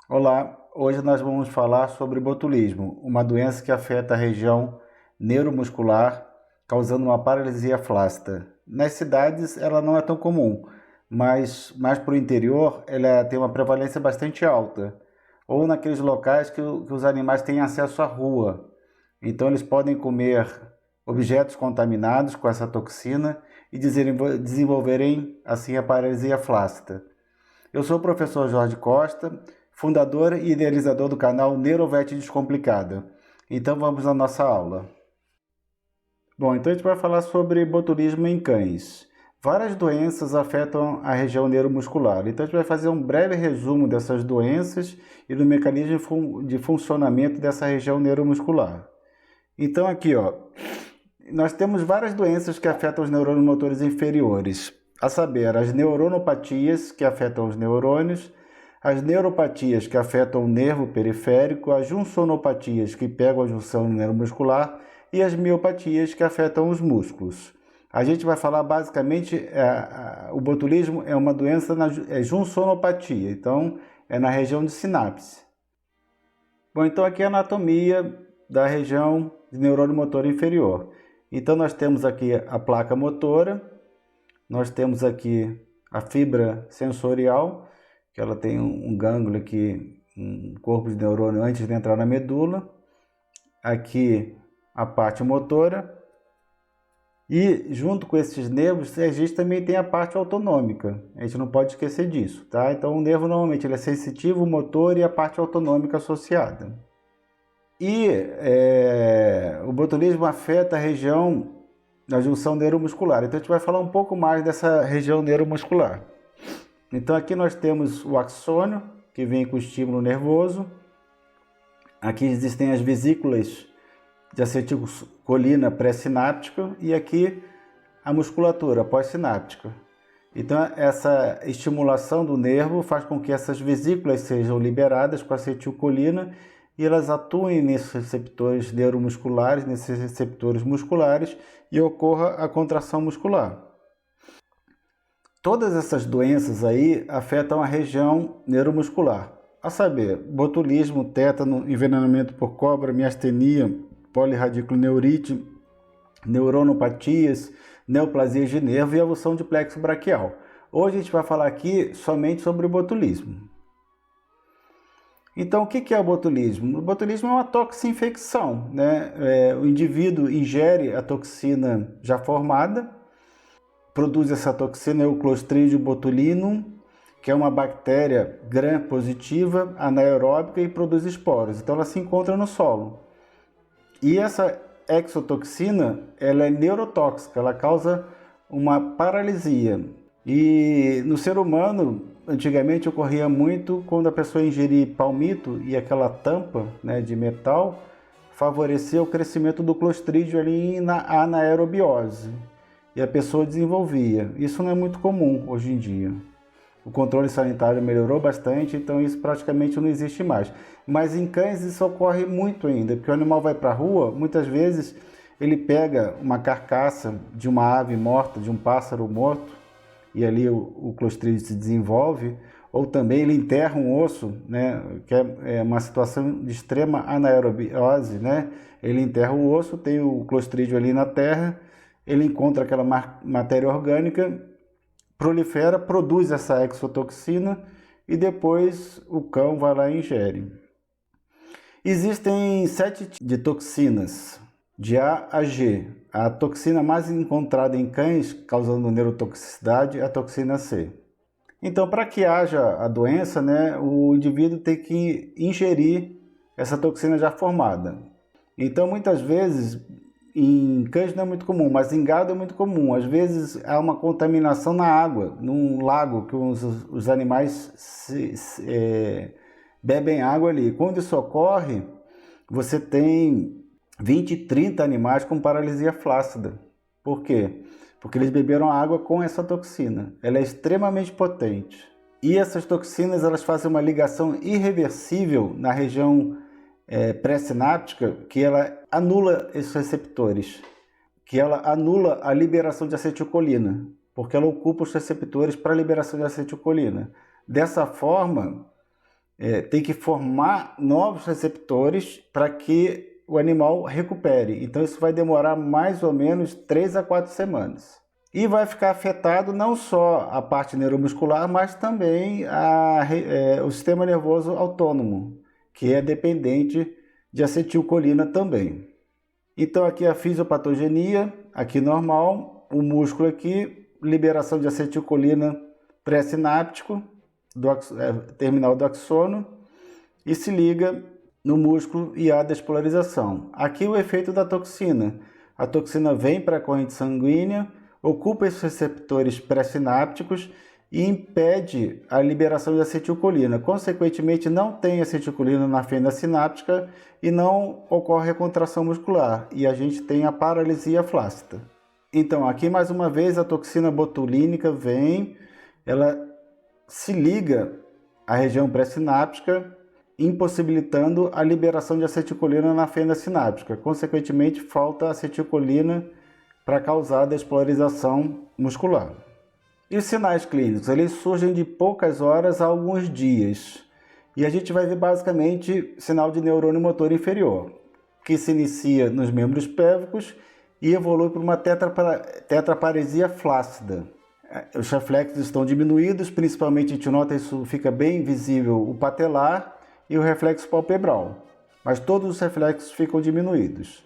Olá, hoje nós vamos falar sobre botulismo, uma doença que afeta a região neuromuscular, causando uma paralisia flácida. Nas cidades ela não é tão comum, mas mais para o interior ela tem uma prevalência bastante alta, ou naqueles locais que os animais têm acesso à rua. Então eles podem comer objetos contaminados com essa toxina e desenvolverem assim a paralisia flácida. Eu sou o professor Jorge Costa, fundador e idealizador do canal Neurovet Descomplicada. Então vamos à nossa aula. Bom, então a gente vai falar sobre botulismo em cães. Várias doenças afetam a região neuromuscular. Então a gente vai fazer um breve resumo dessas doenças e do mecanismo de funcionamento dessa região neuromuscular. Então aqui, nós temos várias doenças que afetam os neurônios motores inferiores, a saber, as neuronopatias, que afetam os neurônios, as neuropatias, que afetam o nervo periférico, as juncionopatias, que pegam a junção neuromuscular, e as miopatias, que afetam os músculos. A gente vai falar basicamente, o botulismo é uma doença na juncionopatia, então é na região de sinapse. Bom, então aqui é a anatomia da região de neurônio motor inferior. Então nós temos aqui a placa motora, nós temos aqui a fibra sensorial, que ela tem um gânglio aqui, um corpo de neurônio antes de entrar na medula. Aqui a parte motora. E junto com esses nervos, a gente também tem a parte autonômica. A gente não pode esquecer disso, tá? Então o nervo normalmente ele é sensitivo, motor e a parte autonômica associada. E o botulismo afeta a região da junção neuromuscular. Então a gente vai falar um pouco mais dessa região neuromuscular. Então aqui nós temos o axônio, que vem com o estímulo nervoso. Aqui existem as vesículas de acetilcolina pré-sináptica e aqui a musculatura pós-sináptica. Então essa estimulação do nervo faz com que essas vesículas sejam liberadas com acetilcolina e elas atuem nesses receptores neuromusculares, nesses receptores musculares e ocorra a contração muscular. Todas essas doenças aí afetam a região neuromuscular, a saber, botulismo, tétano, envenenamento por cobra, miastenia, polirradiculoneurite, neuronopatias, neoplasias de nervo e avulsão de plexo braquial. Hoje a gente vai falar aqui somente sobre o botulismo. Então, o que é o botulismo? O botulismo é uma toxinfecção, né? O indivíduo ingere a toxina já formada, produz essa toxina, é o Clostridium botulinum, que é uma bactéria gram-positiva, anaeróbica e produz esporos. Então, ela se encontra no solo. E essa exotoxina, ela é neurotóxica, ela causa uma paralisia. E no ser humano, antigamente ocorria muito quando a pessoa ingeria palmito e aquela tampa, né, de metal favorecia o crescimento do clostrídio ali na anaerobiose. E a pessoa desenvolvia. Isso não é muito comum hoje em dia. O controle sanitário melhorou bastante, então isso praticamente não existe mais. Mas em cães isso ocorre muito ainda, porque o animal vai para a rua, muitas vezes ele pega uma carcaça de uma ave morta, de um pássaro morto, e ali o clostrídio se desenvolve, ou também ele enterra um osso, né, que é uma situação de extrema anaerobiose, né? Ele enterra o osso, tem o clostrídio ali na terra, ele encontra aquela matéria orgânica, prolifera, produz essa exotoxina e depois o cão vai lá e ingere. Existem 7 tipos de toxinas, de A a G. A toxina mais encontrada em cães, causando neurotoxicidade, é a toxina C. Então, para que haja a doença, né, o indivíduo tem que ingerir essa toxina já formada. Então, muitas vezes, em cães não é muito comum, mas em gado é muito comum. Às vezes há uma contaminação na água, num lago que os animais bebem água ali. Quando isso ocorre, você tem 20, 30 animais com paralisia flácida. Por quê? Porque eles beberam água com essa toxina. Ela é extremamente potente. E essas toxinas elas fazem uma ligação irreversível na região pré-sináptica, que ela anula esses receptores, que ela anula a liberação de acetilcolina, porque ela ocupa os receptores para a liberação de acetilcolina. Dessa forma, tem que formar novos receptores para que o animal recupere. Então isso vai demorar mais ou menos 3 a 4 semanas. E vai ficar afetado não só a parte neuromuscular, mas também o sistema nervoso autônomo, que é dependente de acetilcolina também. Então aqui a fisiopatogenia, aqui normal, o músculo aqui, liberação de acetilcolina pré-sináptico, terminal do axônio, e se liga no músculo e há despolarização. Aqui o efeito da toxina. A toxina vem para a corrente sanguínea, ocupa esses receptores pré-sinápticos e impede a liberação de acetilcolina. Consequentemente, não tem acetilcolina na fenda sináptica e não ocorre a contração muscular. E a gente tem a paralisia flácida. Então, aqui mais uma vez a toxina botulínica vem, ela se liga à região pré-sináptica, impossibilitando a liberação de acetilcolina na fenda sináptica. Consequentemente, falta acetilcolina para causar a despolarização muscular. E os sinais clínicos? Eles surgem de poucas horas a alguns dias. E a gente vai ver basicamente sinal de neurônio motor inferior, que se inicia nos membros pélvicos e evolui para uma tetraparesia flácida. Os reflexos estão diminuídos, principalmente a gente nota isso, fica bem visível o patelar e o reflexo palpebral, mas todos os reflexos ficam diminuídos.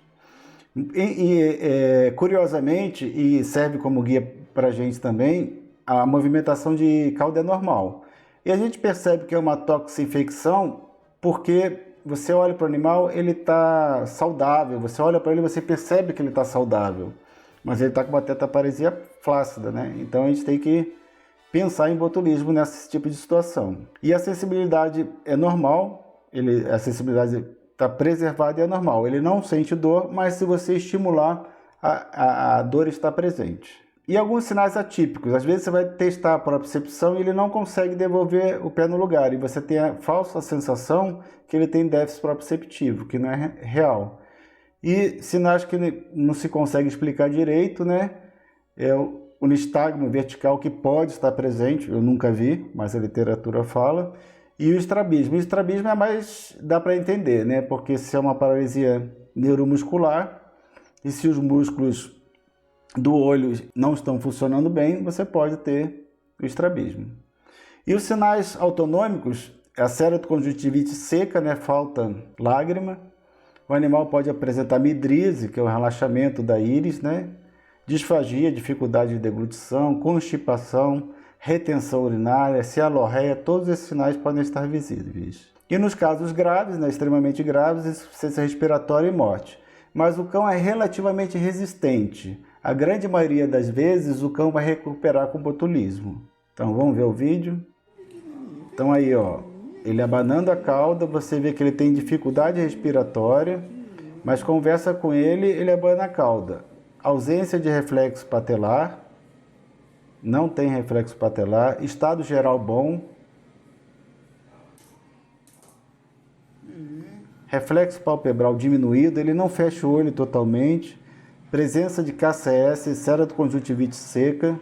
Curiosamente, e serve como guia para a gente também, a movimentação de cauda é normal. E a gente percebe que é uma toxinfecção porque você olha para o animal, ele está saudável, você olha para ele, você percebe que ele está saudável, mas ele está com uma tetraparesia flácida, né? Então a gente tem que pensar em botulismo nesse tipo de situação. E a sensibilidade é normal, a sensibilidade está preservada e é normal. Ele não sente dor, mas se você estimular, a dor está presente. E alguns sinais atípicos. Às vezes você vai testar a propriocepção e ele não consegue devolver o pé no lugar. E você tem a falsa sensação que ele tem déficit proprioceptivo, que não é real. E sinais que não se consegue explicar direito, né? É o nistagmo vertical que pode estar presente, eu nunca vi, mas a literatura fala. E o estrabismo. O estrabismo é mais, dá para entender, né? Porque se é uma paralisia neuromuscular e se os músculos do olho não estão funcionando bem, você pode ter o estrabismo. E os sinais autonômicos, a ceratoconjuntivite seca, né? Falta lágrima. O animal pode apresentar midríase, que é o relaxamento da íris, né? Disfagia, dificuldade de deglutição, constipação, retenção urinária, cialorreia, todos esses sinais podem estar visíveis. E nos casos graves, né, extremamente graves, insuficiência respiratória e morte. Mas o cão é relativamente resistente. A grande maioria das vezes o cão vai recuperar com botulismo. Então vamos ver o vídeo. Então aí, ó, ele abanando a cauda, você vê que ele tem dificuldade respiratória, mas conversa com ele, ele abana a cauda. Ausência de reflexo patelar, não tem reflexo patelar, estado geral bom, reflexo palpebral diminuído, ele não fecha o olho totalmente, presença de KCS, ceratoconjuntivite seca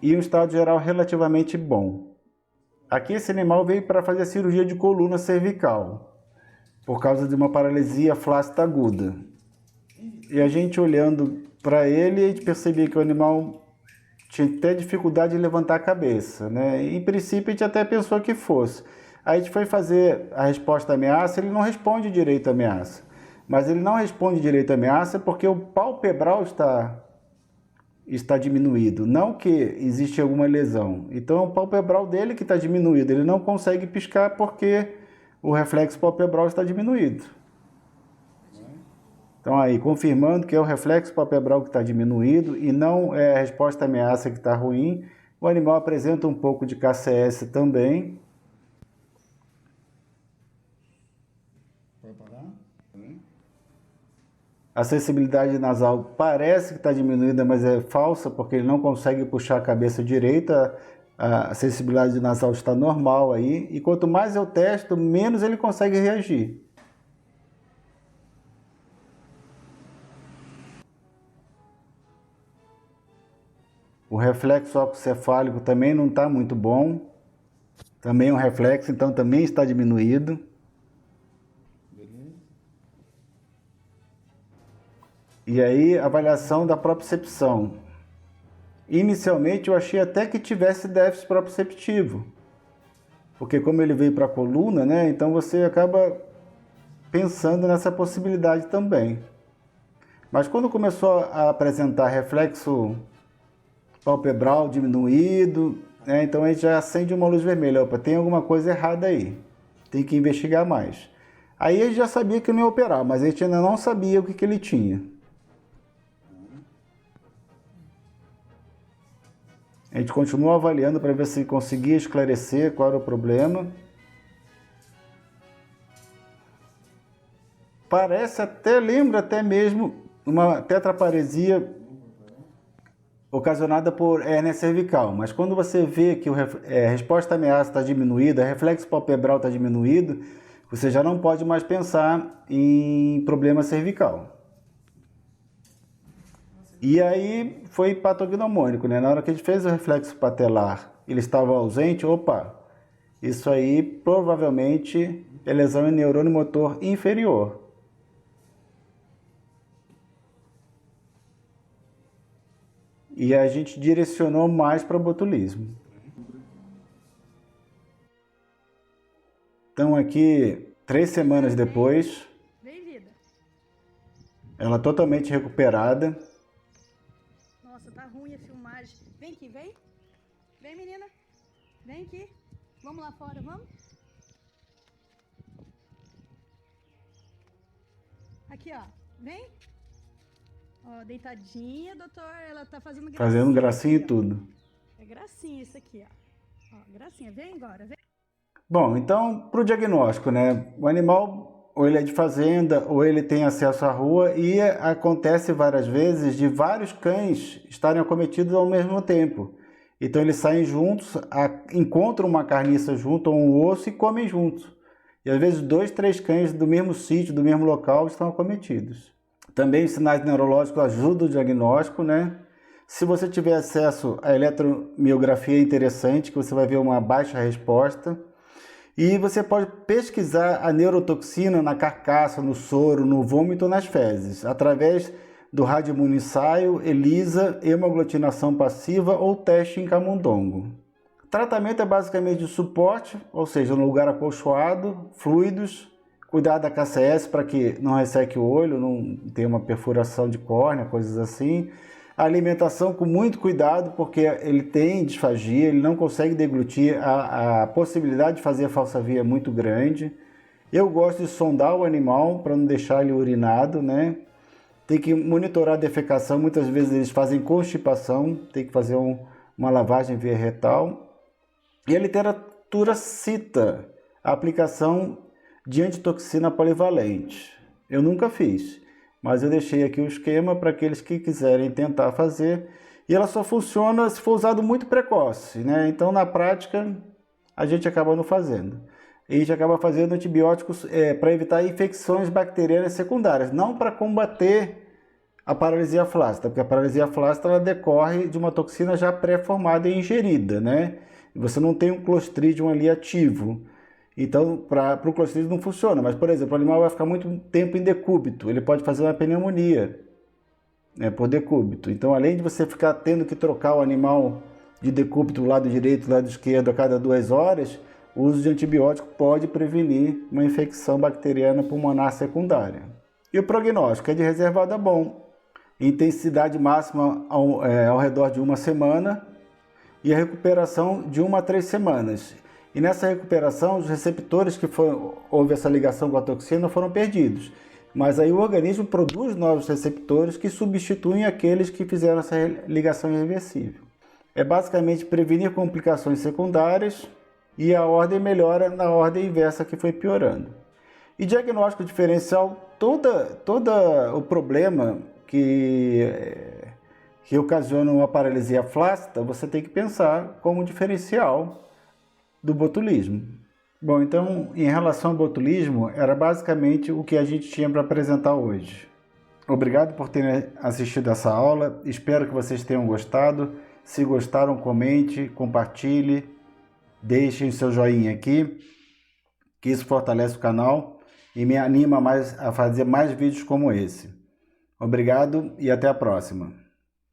e um estado geral relativamente bom. Aqui esse animal veio para fazer a cirurgia de coluna cervical, por causa de uma paralisia flácida aguda. E a gente olhando para ele, a gente percebia que o animal tinha até dificuldade de levantar a cabeça, né? Em princípio, a gente até pensou que fosse. Aí a gente foi fazer a resposta à ameaça, ele não responde direito à ameaça. Mas ele não responde direito à ameaça porque o palpebral está diminuído, não que existe alguma lesão. Então é o palpebral dele que está diminuído, ele não consegue piscar porque o reflexo palpebral está diminuído. Então aí, confirmando que é o reflexo palpebral que está diminuído e não é a resposta à ameaça que está ruim, o animal apresenta um pouco de KCS também. A sensibilidade nasal parece que está diminuída, mas é falsa, porque ele não consegue puxar a cabeça direita. A sensibilidade nasal está normal aí. E quanto mais eu testo, menos ele consegue reagir. O O reflexo óculo-cefálico também não está muito bom. Também um reflexo, então também está diminuído. E aí, avaliação da propriocepção. Inicialmente eu achei até que tivesse déficit proprioceptivo. Porque como ele veio para a coluna, né? Então você acaba pensando nessa possibilidade também. Mas quando começou a apresentar reflexo palpebral diminuído, né? Então a gente já acende uma luz vermelha. Opa, tem alguma coisa errada aí. Tem que investigar mais. Aí ele já sabia que não ia operar, mas a gente ainda não sabia o que ele tinha. A gente continuou avaliando para ver se conseguia esclarecer qual era o problema. Parece até, lembra até mesmo uma tetraparesia ocasionada por hérnia cervical. Mas quando você vê que a resposta à ameaça está diminuída, o reflexo palpebral está diminuído, você já não pode mais pensar em problema cervical. E aí foi patognomônico, né? Na hora que a gente fez o reflexo patelar, ele estava ausente, opa, isso aí provavelmente é lesão em neurônio motor inferior. E a gente direcionou mais para botulismo. Então aqui, 3 semanas depois, ela totalmente recuperada. Nossa, tá ruim a filmagem. Vem aqui, vem. Vem, menina. Vem aqui. Vamos lá fora, vamos? Aqui, ó. Vem. Ó, deitadinha, doutor. Ela tá fazendo gracinha. Fazendo gracinha aqui, e tudo. É gracinha isso aqui, ó. Ó, gracinha. Vem agora, vem. Bom, então, para o diagnóstico, né? O animal, ou ele é de fazenda, ou ele tem acesso à rua, e acontece várias vezes de vários cães estarem acometidos ao mesmo tempo. Então, eles saem juntos, encontram uma carniça junto, ou um osso, e comem juntos. E às vezes 2, 3 cães do mesmo sítio, do mesmo local, estão acometidos. Também os sinais neurológicos ajudam o diagnóstico, né? Se você tiver acesso à eletromiografia, é interessante, que você vai ver uma baixa resposta. E você pode pesquisar a neurotoxina na carcaça, no soro, no vômito ou nas fezes, através do radioimunissaio, ELISA, hemoaglutinação passiva ou teste em camundongo. O tratamento é basicamente de suporte, ou seja, no lugar acolchoado, fluidos, cuidar da KCS para que não resseque o olho, não tenha uma perfuração de córnea, coisas assim. A alimentação com muito cuidado, porque ele tem disfagia, ele não consegue deglutir, a possibilidade de fazer falsa via é muito grande. Eu gosto de sondar o animal para não deixar ele urinado, né? Tem que monitorar a defecação, muitas vezes eles fazem constipação, tem que fazer uma lavagem via retal. E a literatura cita a aplicação de antitoxina polivalente. Eu nunca fiz, mas eu deixei aqui o esquema para aqueles que quiserem tentar fazer. E ela só funciona se for usado muito precoce, né? Então, na prática, a gente acaba não fazendo. E a gente acaba fazendo antibióticos para evitar infecções bacterianas secundárias, não para combater a paralisia flácida, porque a paralisia flácida ela decorre de uma toxina já pré-formada e ingerida, né? E você não tem um Clostridium ali ativo. Então, para o Clostridium não funciona, mas, por exemplo, o animal vai ficar muito tempo em decúbito, ele pode fazer uma pneumonia, né, por decúbito. Então, além de você ficar tendo que trocar o animal de decúbito do lado direito e do lado esquerdo a cada 2 horas, o uso de antibiótico pode prevenir uma infecção bacteriana pulmonar secundária. E o prognóstico é de reservada bom, intensidade máxima ao redor de 1 semana e a recuperação de 1 a 3 semanas. E nessa recuperação, os receptores que houve essa ligação com a toxina foram perdidos. Mas aí o organismo produz novos receptores que substituem aqueles que fizeram essa ligação irreversível. É basicamente prevenir complicações secundárias e a ordem melhora na ordem inversa que foi piorando. E diagnóstico diferencial, todo o problema que ocasiona uma paralisia flácida, você tem que pensar como diferencial do botulismo. Bom, então, em relação ao botulismo, era basicamente o que a gente tinha para apresentar hoje. Obrigado por terem assistido essa aula, espero que vocês tenham gostado. Se gostaram, comente, compartilhe, deixem seu joinha aqui, que isso fortalece o canal e me anima mais a fazer mais vídeos como esse. Obrigado e até a próxima.